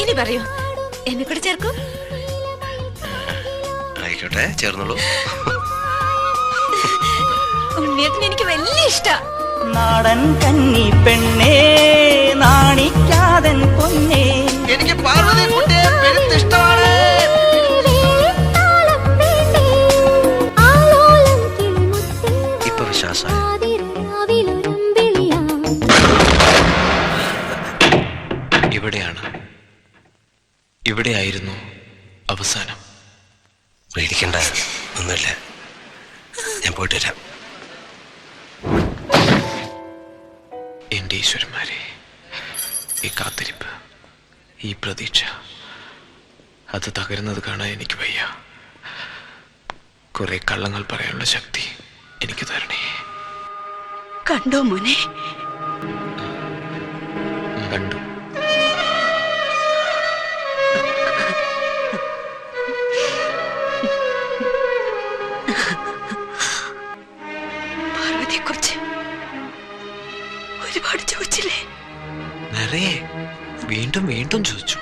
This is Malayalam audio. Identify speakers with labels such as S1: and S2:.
S1: ഇനി പറയൂ, എന്നെ കൂടെ ചേർക്കൂ.
S2: ആയിക്കോട്ടെ, ചേർന്നോളൂ.
S1: ഉണ്ണിയേട്ടൻ എനിക്ക് വലിയ ഇഷ്ടാ.
S3: നാടൻ കന്നി പെണ്ണേ, നാണിക്കാതൻ പൊന്നേ,
S2: എനിക്ക് പാർവതി കുട്ടിയെ പെരുത്തിഷ്ടമാണ്. ഇപ്പൊ വിശ്വാസമായി.
S4: ഇവിടെയായിരുന്നു അവസാനം.
S2: പേടിക്കണ്ട, ഒന്നുമില്ല. ഞാൻ പോയിട്ട് വരാം.
S4: എൻ്റെ ഈശ്വരന്മാരെ, ഈ കാത്തിരിപ്പ്, ഈ പ്രതീക്ഷ, അത് തകരുന്നത് കാണാൻ എനിക്ക് വയ്യ. കുറെ കള്ളങ്ങൾ പറയാനുള്ള ശക്തി എനിക്ക് തരണേ.
S1: കണ്ടോ മോനെ?
S4: കണ്ടു.
S1: പാർവതിയെക്കുറിച്ച് ഒരുപാട് ചോദിച്ചില്ലേ?
S4: നിറയെ വീണ്ടും വീണ്ടും ചോദിച്ചു.